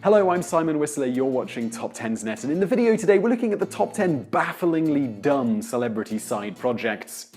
Hello, I'm Simon Whistler, you're watching Top 10's Net, and in the video today we're looking at the top 10 bafflingly dumb celebrity side projects.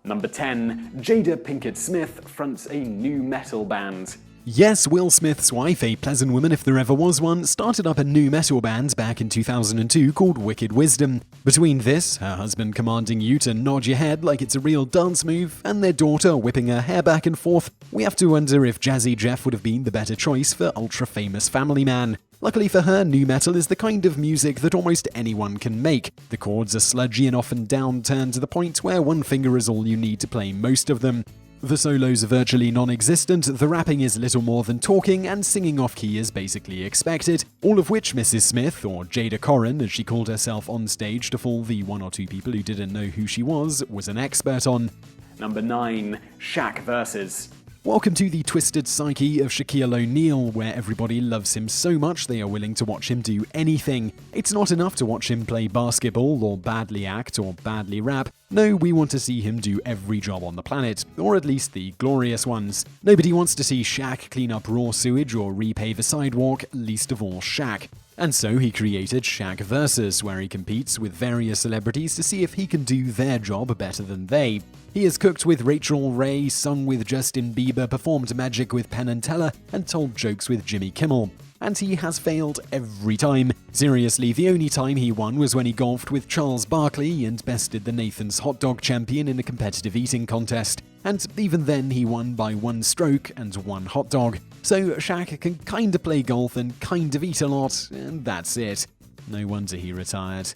Number 10. Jada Pinkett Smith fronts a new metal band. Yes, Will Smith's wife, a pleasant woman if there ever was one, started up a new metal band back in 2002 called Wicked Wisdom. Between this, her husband commanding you to nod your head like it's a real dance move, and their daughter whipping her hair back and forth, we have to wonder if Jazzy Jeff would have been the better choice for ultra-famous family man. Luckily for her, nu metal is the kind of music that almost anyone can make. The chords are sludgy and often downturned to the point where one finger is all you need to play most of them. The solos are virtually non-existent, the rapping is little more than talking, and singing off-key is basically expected, all of which Mrs. Smith, or Jada Corrin as she called herself on stage to fool the one or two people who didn't know who she was an expert on. Number 9. Shaq vs. Welcome to the twisted psyche of Shaquille O'Neal, where everybody loves him so much they are willing to watch him do anything. It's not enough to watch him play basketball, or badly act, or badly rap. No, we want to see him do every job on the planet, or at least the glorious ones. Nobody wants to see Shaq clean up raw sewage or repave a sidewalk, least of all Shaq. And so he created Shaq vs, where he competes with various celebrities to see if he can do their job better than they. He has cooked with Rachel Ray, sung with Justin Bieber, performed magic with Penn and Teller, and told jokes with Jimmy Kimmel. And he has failed every time. Seriously, the only time he won was when he golfed with Charles Barkley and bested the Nathan's hot dog champion in a competitive eating contest. And even then he won by one stroke and one hot dog. So Shaq can kinda play golf and kind of eat a lot, and that's it. No wonder he retired.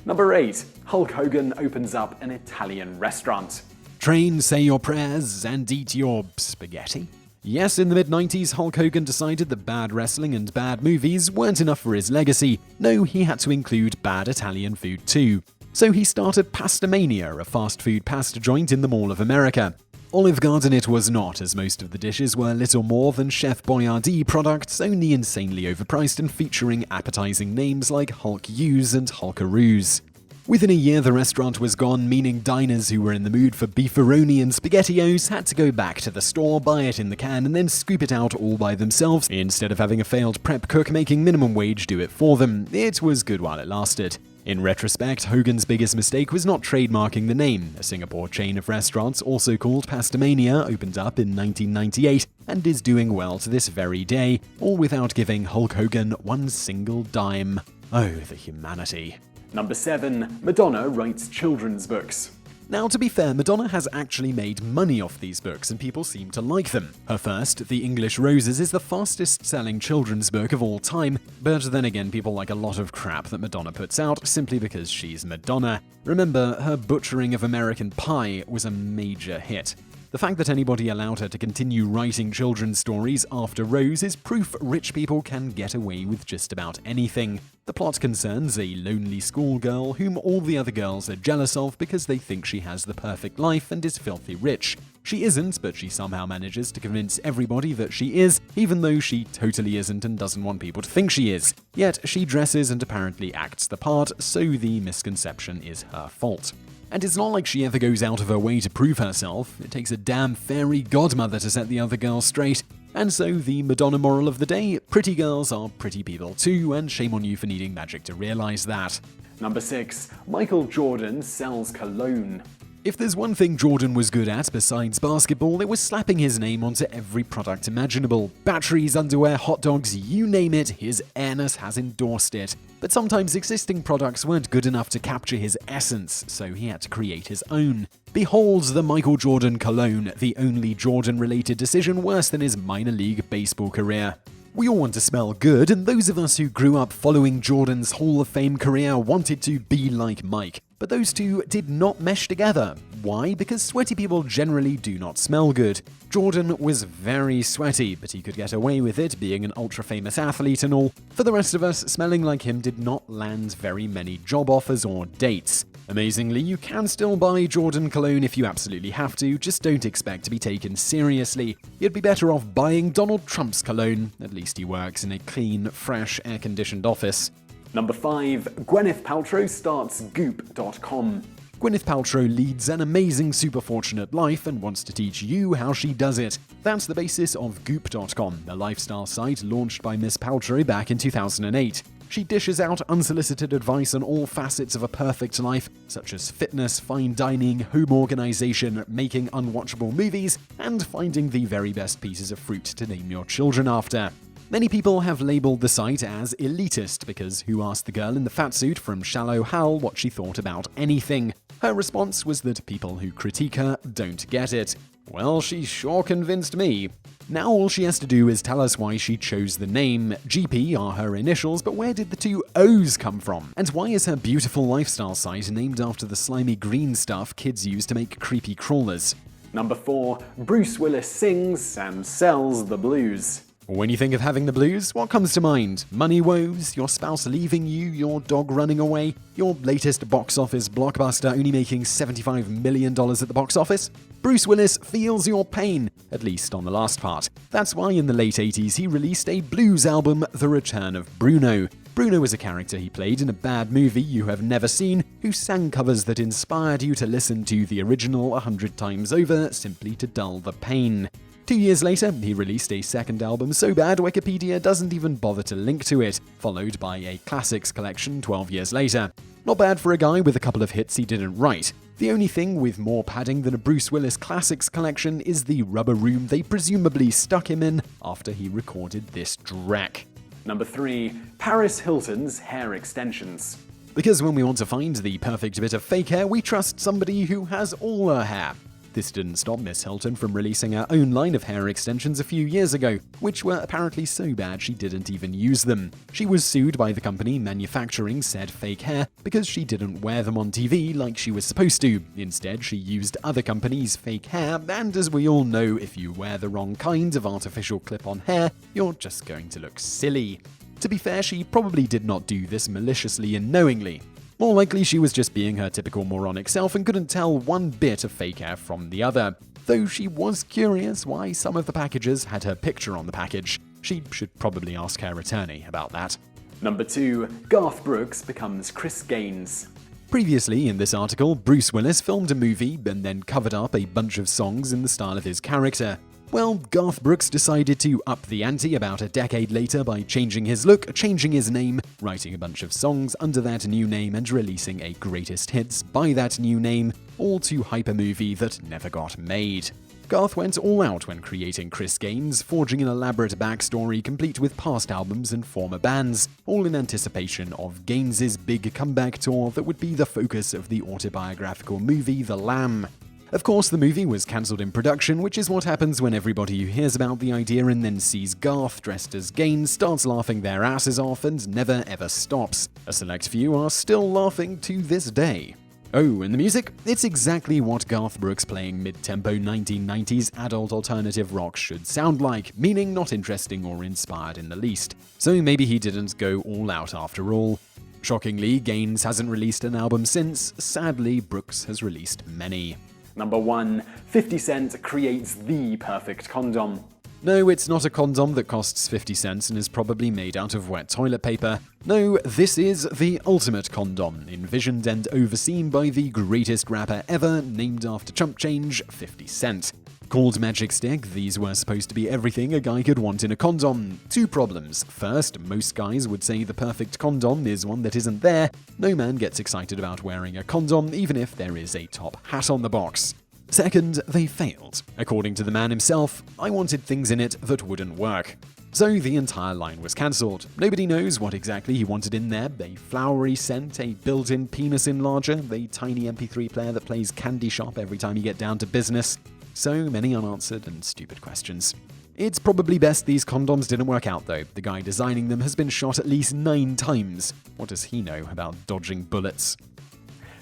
Number 8. Hulk Hogan opens up an Italian restaurant. Train, say your prayers, and eat your spaghetti. Yes, in the mid-90s, Hulk Hogan decided that bad wrestling and bad movies weren't enough for his legacy. No, he had to include bad Italian food too. So he started Pastamania, a fast food pasta joint in the Mall of America. Olive Garden it was not, as most of the dishes were little more than Chef Boyardee products, only insanely overpriced and featuring appetizing names like Hulk U's and Hulkaroos. Within a year, the restaurant was gone, meaning diners who were in the mood for beefaroni and SpaghettiOs had to go back to the store, buy it in the can, and then scoop it out all by themselves, instead of having a failed prep cook making minimum wage do it for them. It was good while it lasted. In retrospect, Hogan's biggest mistake was not trademarking the name. A Singapore chain of restaurants, also called Pastamania, opened up in 1998 and is doing well to this very day, all without giving Hulk Hogan one single dime. Oh, the humanity. Number 7. Madonna writes children's books. Now, to be fair, Madonna has actually made money off these books and people seem to like them. Her first, The English Roses, is the fastest-selling children's book of all time, but then again, people like a lot of crap that Madonna puts out simply because she's Madonna. Remember, her butchering of American Pie was a major hit. The fact that anybody allowed her to continue writing children's stories after Rose is proof rich people can get away with just about anything. The plot concerns a lonely schoolgirl whom all the other girls are jealous of because they think she has the perfect life and is filthy rich. She isn't, but she somehow manages to convince everybody that she is, even though she totally isn't and doesn't want people to think she is. Yet she dresses and apparently acts the part, so the misconception is her fault. And it's not like she ever goes out of her way to prove herself. It takes a damn fairy godmother to set the other girls straight. And so the Madonna moral of the day, pretty girls are pretty people too, and shame on you for needing magic to realize that. Number 6. Michael Jordan sells cologne. If there's one thing Jordan was good at besides basketball, it was slapping his name onto every product imaginable. Batteries, underwear, hot dogs, you name it, his airness has endorsed it. But sometimes existing products weren't good enough to capture his essence, so he had to create his own. Behold the Michael Jordan cologne, the only Jordan-related decision worse than his minor league baseball career. We all want to smell good, and those of us who grew up following Jordan's Hall of Fame career wanted to be like Mike. But those two did not mesh together. Why? Because sweaty people generally do not smell good. Jordan was very sweaty, but he could get away with it being an ultra-famous athlete and all. For the rest of us, smelling like him did not land very many job offers or dates. Amazingly, you can still buy Jordan cologne if you absolutely have to, just don't expect to be taken seriously. You'd be better off buying Donald Trump's cologne. At least he works in a clean, fresh, air-conditioned office. Number 5. Gwyneth Paltrow starts Goop.com. Gwyneth Paltrow leads an amazing super fortunate life and wants to teach you how she does it. That's the basis of Goop.com, a lifestyle site launched by Miss Paltrow back in 2008. She dishes out unsolicited advice on all facets of a perfect life, such as fitness, fine dining, home organization, making unwatchable movies, and finding the very best pieces of fruit to name your children after. Many people have labeled the site as elitist because who asked the girl in the fat suit from Shallow Hal what she thought about anything? Her response was that people who critique her don't get it. Well, she sure convinced me. Now all she has to do is tell us why she chose the name. GP are her initials, but where did the two O's come from? And why is her beautiful lifestyle site named after the slimy green stuff kids use to make creepy crawlers? Number 4. Bruce Willis sings and sells the blues. When you think of having the blues, what comes to mind? Money woes, your spouse leaving you, your dog running away, your latest box office blockbuster only making $75 million at the box office? Bruce Willis feels your pain, at least on the last part. That's why in the late 80s he released a blues album, The Return of Bruno. Bruno is a character he played in a bad movie you have never seen, who sang covers that inspired you to listen to the original 100 times over simply to dull the pain. 2 years later, he released a second album so bad Wikipedia doesn't even bother to link to it, followed by a classics collection 12 years later. Not bad for a guy with a couple of hits he didn't write. The only thing with more padding than a Bruce Willis classics collection is the rubber room they presumably stuck him in after he recorded this dreck. Number 3. Paris Hilton's hair extensions. Because when we want to find the perfect bit of fake hair, we trust somebody who has all her hair. This didn't stop Miss Hilton from releasing her own line of hair extensions a few years ago, which were apparently so bad she didn't even use them. She was sued by the company manufacturing said fake hair because she didn't wear them on TV like she was supposed to. Instead, she used other companies' fake hair, and as we all know, if you wear the wrong kind of artificial clip-on hair, you're just going to look silly. To be fair, she probably did not do this maliciously and knowingly. More likely she was just being her typical moronic self and couldn't tell one bit of fake hair from the other. Though she was curious why some of the packages had her picture on the package. She should probably ask her attorney about that. Number 2. Garth Brooks becomes Chris Gaines. Previously in this article, Bruce Willis filmed a movie and then covered up a bunch of songs in the style of his character. Well, Garth Brooks decided to up the ante about a decade later by changing his look, changing his name, writing a bunch of songs under that new name and releasing a greatest hits by that new name, all to hype a movie that never got made. Garth went all out when creating Chris Gaines, forging an elaborate backstory complete with past albums and former bands, all in anticipation of Gaines's big comeback tour that would be the focus of the autobiographical movie The Lamb. Of course, the movie was cancelled in production, which is what happens when everybody who hears about the idea and then sees Garth dressed as Gaines starts laughing their asses off and never ever stops. A select few are still laughing to this day. Oh, and the music? It's exactly what Garth Brooks playing mid-tempo 1990s adult alternative rock should sound like, meaning not interesting or inspired in the least. So maybe he didn't go all out after all. Shockingly, Gaines hasn't released an album since. Sadly, Brooks has released many. Number 1. 50 Cent creates the perfect condom. No, it's not a condom that costs 50 cents and is probably made out of wet toilet paper. No, this is the ultimate condom, envisioned and overseen by the greatest rapper ever, named after chump change, 50 Cent. Called Magic Stick, these were supposed to be everything a guy could want in a condom. 2 problems. First, most guys would say the perfect condom is one that isn't there. No man gets excited about wearing a condom, even if there is a top hat on the box. Second, they failed. According to the man himself, I wanted things in it that wouldn't work. So the entire line was cancelled. Nobody knows what exactly he wanted in there. A flowery scent, a built-in penis enlarger, a tiny MP3 player that plays Candy Shop every time you get down to business. So many unanswered and stupid questions. It's probably best these condoms didn't work out though. The guy designing them has been shot at least 9 times. What does he know about dodging bullets?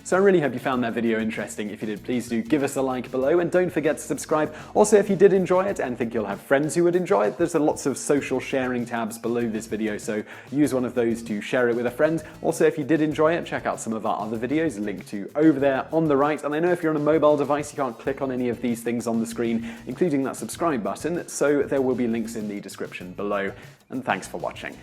So I really hope you found that video interesting. If you did, please do give us a like below and don't forget to subscribe. Also, if you did enjoy it and think you'll have friends who would enjoy it, there's lots of social sharing tabs below this video, so use one of those to share it with a friend. Also, if you did enjoy it, check out some of our other videos linked to over there on the right. And I know if you're on a mobile device, you can't click on any of these things on the screen, including that subscribe button, so there will be links in the description below. And thanks for watching.